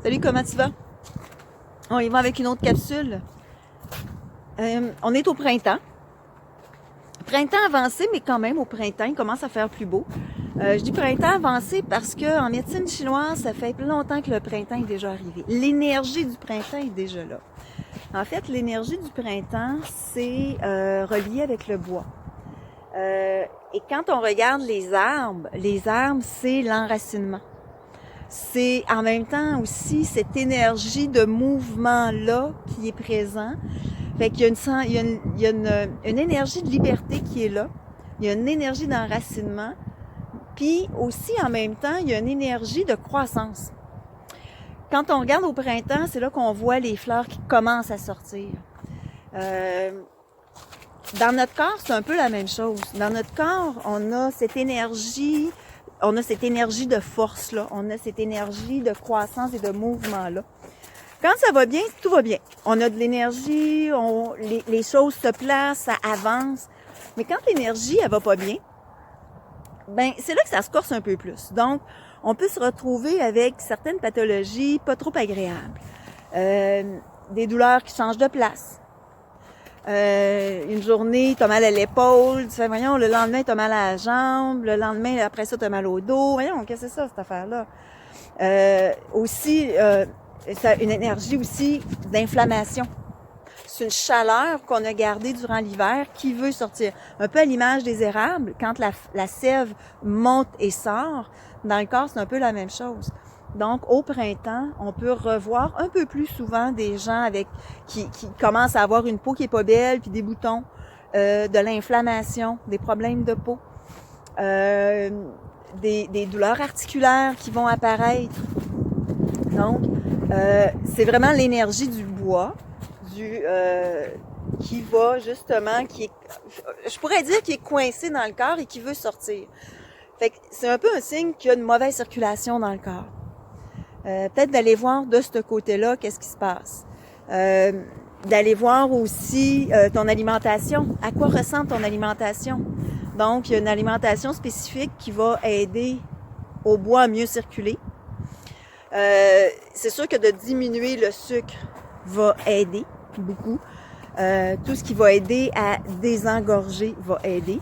Salut, comment tu vas? On y va avec une autre capsule. On est au printemps. Printemps avancé, mais quand même au printemps, il commence à faire plus beau. Je dis printemps avancé parce que en médecine chinoise, ça fait plus longtemps que le printemps est déjà arrivé. L'énergie du printemps est déjà là. En fait, l'énergie du printemps, c'est relié avec le bois. Et quand on regarde les arbres, c'est l'enracinement. C'est en même temps aussi cette énergie de mouvement-là qui est présent. Fait qu'il y a une énergie de liberté qui est là. Il y a une énergie d'enracinement. Puis aussi, en même temps, il y a une énergie de croissance. Quand on regarde au printemps, c'est là qu'on voit les fleurs qui commencent à sortir. Dans notre corps, c'est un peu la même chose. Dans notre corps, on a cette énergie de force-là. On a cette énergie de croissance et de mouvement-là. Quand ça va bien, tout va bien. On a de l'énergie, les choses se placent, ça avance. Mais quand l'énergie, elle va pas bien, ben c'est là que ça se corse un peu plus. Donc, on peut se retrouver avec certaines pathologies pas trop agréables. Des douleurs qui changent de place. Une journée, t'as mal à l'épaule, tu fais, voyons, le lendemain, t'as mal à la jambe, le lendemain, après ça, t'as mal au dos. Voyons, qu'est-ce que c'est ça, cette affaire-là? Ça une énergie aussi d'inflammation. C'est une chaleur qu'on a gardée durant l'hiver qui veut sortir. Un peu à l'image des érables, quand la sève monte et sort, dans le corps, c'est un peu la même chose. Donc, au printemps, on peut revoir un peu plus souvent des gens qui commencent à avoir une peau qui est pas belle, puis des boutons, de l'inflammation, des problèmes de peau, des douleurs articulaires qui vont apparaître. Donc, c'est vraiment l'énergie du bois, qui va justement, je pourrais dire qui est coincé dans le corps et qui veut sortir. Fait que c'est un peu un signe qu'il y a une mauvaise circulation dans le corps. Peut-être d'aller voir de ce côté-là qu'est-ce qui se passe. D'aller voir aussi ton alimentation. À quoi ressemble ton alimentation? Donc, il y a une alimentation spécifique qui va aider au bois à mieux circuler. C'est sûr que de diminuer le sucre va aider beaucoup. Tout ce qui va aider à désengorger va aider.